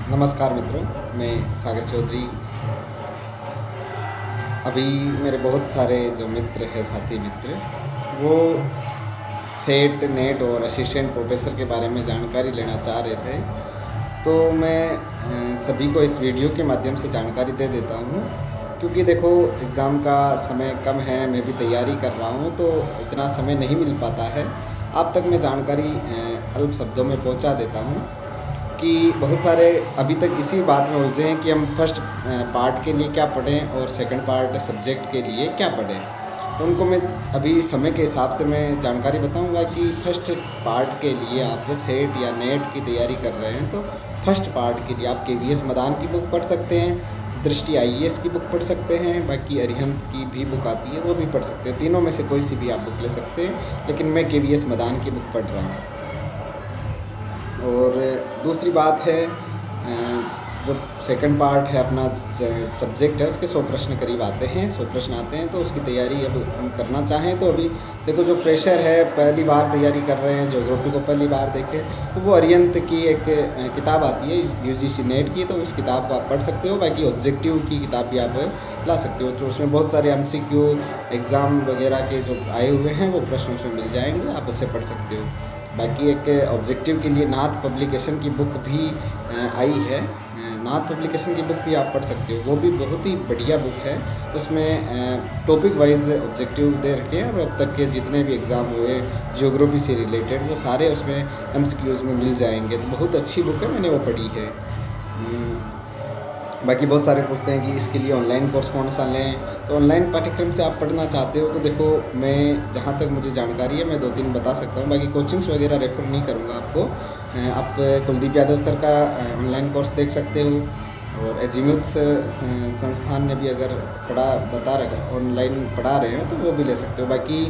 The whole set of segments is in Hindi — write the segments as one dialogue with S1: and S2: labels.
S1: नमस्कार मित्रों, मैं सागर चौधरी। अभी मेरे बहुत सारे जो मित्र हैं, साथी मित्र, वो सेट, नेट और असिस्टेंट प्रोफेसर के बारे में जानकारी लेना चाह रहे थे। तो मैं सभी को इस वीडियो के माध्यम से जानकारी दे देता हूँ, क्योंकि देखो एग्ज़ाम का समय कम है, मैं भी तैयारी कर रहा हूँ, तो इतना समय नहीं मिल पाता है। आप तक मैं जानकारी अल्प शब्दों में पहुँचा देता हूँ कि बहुत सारे अभी तक इसी बात में उलझे हैं कि हम फर्स्ट पार्ट के लिए क्या पढ़ें और सेकंड पार्ट सब्जेक्ट के लिए क्या पढ़ें। तो उनको मैं अभी समय के हिसाब से मैं जानकारी बताऊंगा कि फर्स्ट पार्ट के लिए आप सेट या नेट की तैयारी कर रहे हैं तो फर्स्ट पार्ट के लिए आप केवीएस मदान की बुक पढ़ सकते हैं, दृष्टि आईएएस की बुक पढ़ सकते हैं, बाकी अरिहंत की भी बुक आती है वो भी पढ़ सकते हैं। तीनों में से कोई सी भी आप बुक ले सकते हैं, लेकिन मैं केवीएस मदान की बुक पढ़ रहा हूँ। और दूसरी बात है, जो सेकंड पार्ट है अपना सब्जेक्ट है, उसके 100 प्रश्न करीब आते हैं, 100 प्रश्न आते हैं। तो उसकी तैयारी अब हम करना चाहें तो अभी देखो, जो फ्रेशर है, पहली बार तैयारी कर रहे हैं, ज्योग्राफी को पहली बार देखें, तो वो अरिहंत की एक किताब आती है यूजीसी नेट की, तो उस किताब को आप पढ़ सकते हो। बाकी ऑब्जेक्टिव की किताब भी आप ला सकते हो, तो उसमें बहुत सारे एमसीक्यू एग्ज़ाम वगैरह के जो आए हुए हैं वो प्रश्न उसमें मिल जाएंगे, आप उससे पढ़ सकते हो। बाकी एक ऑब्जेक्टिव के लिए नाथ पब्लिकेशन की बुक भी आई है, नाथ पब्लिकेशन की बुक भी आप पढ़ सकते हो, वो भी बहुत ही बढ़िया बुक है। उसमें टॉपिक वाइज ऑब्जेक्टिव दे रखे हैं और अब तक के जितने भी एग्ज़ाम हुए ज्योग्राफी से रिलेटेड वो सारे उसमें एमसीक्यूज़ में मिल जाएंगे। तो बहुत अच्छी बुक है, मैंने वो पढ़ी है। बाकी बहुत सारे पूछते हैं कि इसके लिए ऑनलाइन कोर्स कौन सा लें। तो ऑनलाइन पाठ्यक्रम से आप पढ़ना चाहते हो तो देखो, मैं जहाँ तक मुझे जानकारी है मैं 2-3 बता सकता हूँ। बाकी कोचिंग्स वगैरह रेफर नहीं करूँगा आपको। आप कुलदीप यादव सर का ऑनलाइन कोर्स देख सकते हो, और एजीम्यूथ संस्थान ने भी अगर ऑनलाइन पढ़ा रहे हो तो वो भी ले सकते हो। बाकी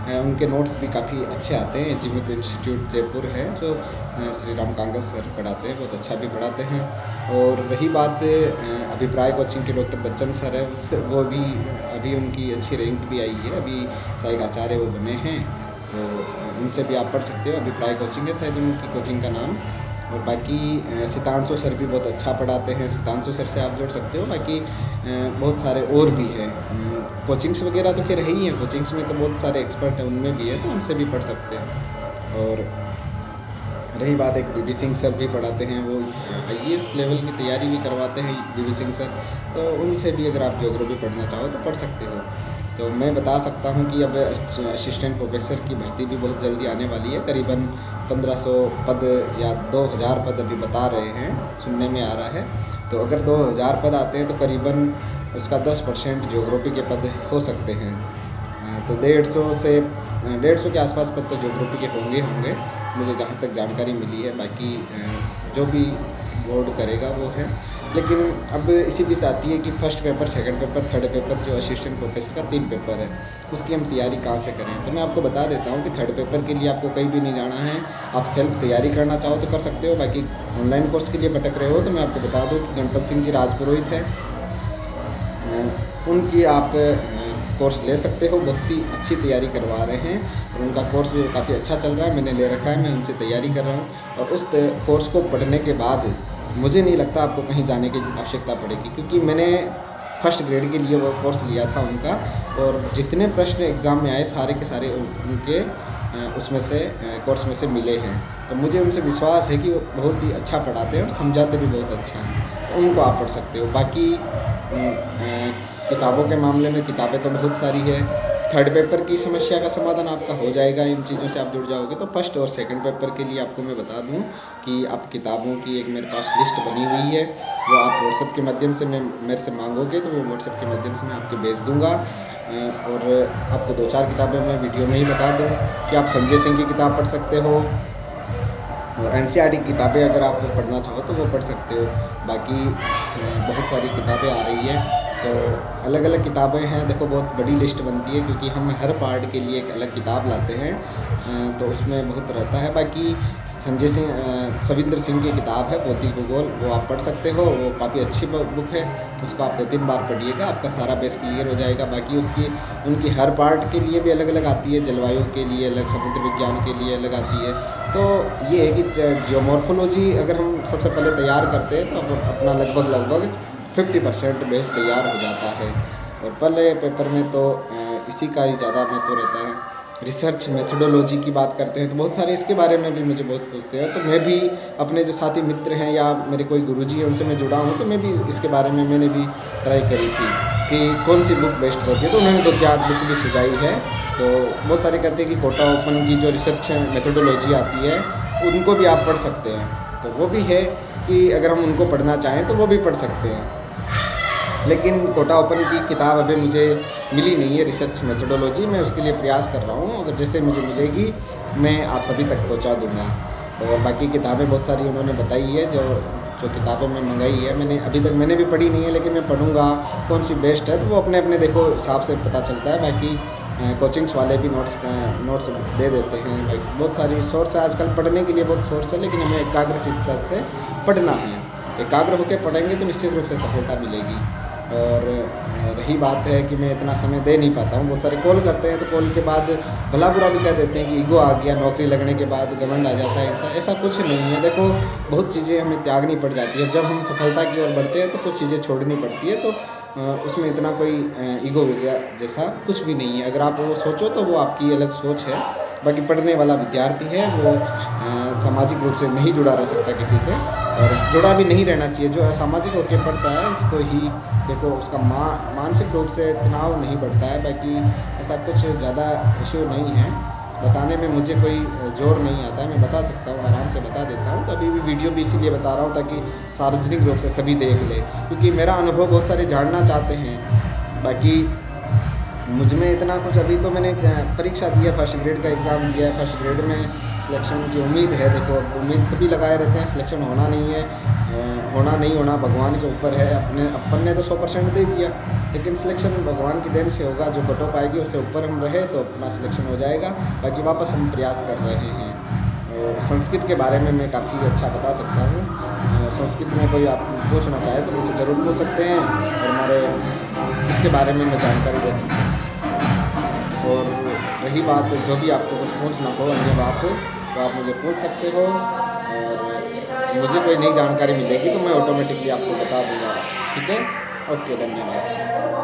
S1: उनके नोट्स भी काफ़ी अच्छे आते हैं। एजीम्यूथ इंस्टीट्यूट जयपुर है जो श्री राम कांगस सर पढ़ाते हैं, बहुत अच्छा भी पढ़ाते हैं। और रही बात अभिप्राय कोचिंग के डॉक्टर बच्चन सर है, उससे वो भी अभी उनकी अच्छी रैंक भी आई है, अभी सहायक आचार्य वो बने हैं, तो उनसे भी आप पढ़ सकते हो। अभिप्राय कोचिंग है शायद उनकी कोचिंग का नाम। और बाकी सितांशु सर भी बहुत अच्छा पढ़ाते हैं, सितांशु सर से आप जुड़ सकते हो। बाकी बहुत सारे और भी हैं कोचिंग्स वगैरह, तो खैर है ही हैं, कोचिंग्स में तो बहुत सारे एक्सपर्ट हैं, उनमें भी है, तो उनसे भी पढ़ सकते हैं। और रही बात, एक बीबी सिंह सर भी पढ़ाते हैं, वो आईएएस लेवल की तैयारी भी करवाते हैं बीबी सिंह सर, तो उनसे भी अगर आप ज्योग्राफी पढ़ना चाहो तो पढ़ सकते हो। तो मैं बता सकता हूँ कि अब असिस्टेंट प्रोफेसर की भर्ती भी बहुत जल्दी आने वाली है। करीबन 1500 पद या 2000 पद अभी बता रहे हैं, सुनने में आ रहा है। तो अगर 2000 पद आते हैं तो करीबन उसका 10% ज्योग्राफी के पद हो सकते हैं। तो 150 के आसपास पद तो ज्योग्राफी के होंगे, मुझे जहाँ तक जानकारी मिली है। बाकी जो भी बोर्ड करेगा वो है। लेकिन अब इसी बीच आती है कि first paper, second paper, third paper, जो असिस्टेंट प्रोफेसर का 3 पेपर है, उसकी हम तैयारी कहाँ से करें। तो मैं आपको बता देता हूँ कि थर्ड पेपर के लिए आपको कहीं भी नहीं जाना है, आप सेल्फ तैयारी करना चाहो तो कर सकते हो। बाकी ऑनलाइन कोर्स के लिए भटक रहे हो तो मैं आपको बता दूँ कि गणपत सिंह जी राजपुरोहित है, उनकी आप कोर्स ले सकते हो, बहुत ही अच्छी तैयारी करवा रहे हैं और उनका कोर्स भी काफ़ी अच्छा चल रहा है, मैंने ले रखा है, मैं उनसे तैयारी कर रहा हूँ। और उस कोर्स को पढ़ने के बाद मुझे नहीं लगता आपको कहीं जाने की आवश्यकता पड़ेगी, क्योंकि मैंने फर्स्ट ग्रेड के लिए वो कोर्स लिया था उनका, और जितने प्रश्न एग्ज़ाम में आए सारे के सारे उनके उसमें से कोर्स में से मिले हैं। तो मुझे उनसे विश्वास है कि वो बहुत ही अच्छा पढ़ाते हैं और समझाते भी बहुत अच्छा हैं, तो उनको आप पढ़ सकते हो। बाकी किताबों के मामले में किताबें तो बहुत सारी है। थर्ड पेपर की समस्या का समाधान आपका हो जाएगा, इन चीज़ों से आप जुड़ जाओगे। तो फर्स्ट और सेकंड पेपर के लिए आपको मैं बता दूं कि आप किताबों की एक मेरे पास लिस्ट बनी हुई है, वो आप व्हाट्सएप के माध्यम से मेरे से मांगोगे तो वो व्हाट्सएप के माध्यम से मैं आपको भेज दूँगा। और आपको 2-4 किताबें मैं वीडियो में ही बता दूँ कि आप संजय सिंह की किताब पढ़ सकते हो, और एनसीईआरटी की किताबें अगर आप पढ़ना चाहो तो वो पढ़ सकते हो। बाकी बहुत सारी किताबें आ रही हैं, तो अलग अलग किताबें हैं, देखो बहुत बड़ी लिस्ट बनती है क्योंकि हम हर पार्ट के लिए एक अलग किताब लाते हैं। तो उसमें बहुत रहता है। बाकी संजय सिंह सविंदर सिंह की किताब है भौतिक भूगोल, वो आप पढ़ सकते हो, वो काफ़ी अच्छी बुक है। उसको आप 2-3 बार पढ़िएगा, आपका सारा बेस क्लियर हो जाएगा। बाकी उसकी उनकी हर पार्ट के लिए भी अलग अलग आती है, जलवायु के लिए अलग, समुद्र विज्ञान के लिए अलग आती है। तो ये है कि जियोमॉर्फोलॉजी अगर हम सबसे पहले तैयार करते हैं तो अपना लगभग 50% बेस तैयार हो जाता है। और पहले पेपर में तो इसी का ही ज़्यादा महत्व रहता है। रिसर्च मेथडोलॉजी की बात करते हैं तो बहुत सारे इसके बारे में भी मुझे बहुत पूछते हैं। तो मैं भी अपने जो साथी मित्र हैं या मेरे कोई गुरुजी हैं उनसे मैं जुड़ा हूँ, तो मैं भी इसके बारे में मैंने भी ट्राई करी थी कि कौन सी बुक बेस्ट रहती है। तो उन्होंने 2-4 बुक भी सुझाई है। तो बहुत सारे कहते हैं कि कोटा ओपन की जो रिसर्च मेथडोलॉजी आती है उनको भी आप पढ़ सकते हैं। तो वो भी है कि अगर हम उनको पढ़ना चाहें तो वो भी पढ़ सकते हैं। लेकिन कोटा ओपन की किताब अभी मुझे मिली नहीं है रिसर्च मेथडोलॉजी, मैं उसके लिए प्रयास कर रहा हूँ। अगर जैसे मुझे मिलेगी मैं आप सभी तक पहुँचा दूँगा। और बाकी किताबें बहुत सारी उन्होंने बताई है, जो किताबें मैं मंगाई है मैंने अभी तक मैंने भी पढ़ी नहीं है, लेकिन मैं पढ़ूँगा कौन सी बेस्ट है। तो वो अपने अपने देखो हिसाब से पता चलता है। बाकी कोचिंग्स वाले भी नोट्स दे देते हैं। भाई बहुत सारी सोर्स है आजकल पढ़ने के लिए, बहुत सोर्स है, लेकिन हमें एकाग्र चित्त से पढ़ना है। एकाग्र होकर पढ़ेंगे तो निश्चित रूप से सफलता मिलेगी। और रही बात है कि मैं इतना समय दे नहीं पाता हूँ, बहुत सारे कॉल करते हैं तो कॉल के बाद भला बुरा भी कह देते हैं कि ईगो आ गया, नौकरी लगने के बाद घमंड आ जाता है। ऐसा कुछ नहीं है। देखो बहुत चीज़ें हमें त्यागनी पड़ जाती है। जब हम सफलता की ओर बढ़ते हैं तो कुछ चीज़ें छोड़नी पड़ती है। तो उसमें इतना कोई ईगो वगैरह जैसा कुछ भी नहीं है। अगर आप वो सोचो तो वो आपकी अलग सोच है। बाकी पढ़ने वाला विद्यार्थी है वो सामाजिक रूप से नहीं जुड़ा रह सकता किसी से, और जुड़ा भी नहीं रहना चाहिए। जो असामाजिक होकर पढ़ता है उसको ही देखो उसका मानसिक रूप से तनाव नहीं बढ़ता है। बाकी ऐसा कुछ ज़्यादा इशू नहीं है। बताने में मुझे कोई ज़ोर नहीं आता है, मैं बता सकता हूँ, आराम से बता देता हूँ। तो अभी भी वीडियो भी इसीलिए बता रहा हूँ ताकि सार्वजनिक रूप से सभी देख ले, क्योंकि मेरा अनुभव बहुत सारे जानना चाहते हैं। बाकी मुझ में इतना कुछ अभी तो मैंने परीक्षा दी है, फर्स्ट ग्रेड का एग्ज़ाम दिया है। फर्स्ट ग्रेड में सिलेक्शन की उम्मीद है। देखो उम्मीद सभी लगाए रहते हैं, सिलेक्शन होना नहीं है, होना नहीं होना भगवान के ऊपर है। अपन ने तो 100% दे दिया, लेकिन सिलेक्शन भगवान की देन से होगा। जो कट ऑफ आएगी उससे ऊपर हम रहे तो अपना सिलेक्शन हो जाएगा। बाकी वापस हम प्रयास कर रहे हैं। और संस्कृत के बारे में मैं काफ़ी अच्छा बता सकता हूँ। संस्कृत में कोई आप पूछना चाहे तो मुझसे ज़रूर पूछ सकते हैं, और हमारे इसके बारे में मैं जानकारी दे सकता हूँ। और रही बात जो भी आपको कुछ पूछना हो अन्य बात, तो आप मुझे पूछ सकते हो, और मुझे कोई नई जानकारी मिलेगी तो मैं ऑटोमेटिकली आपको बता दूँगा। ठीक है, ओके, धन्यवाद।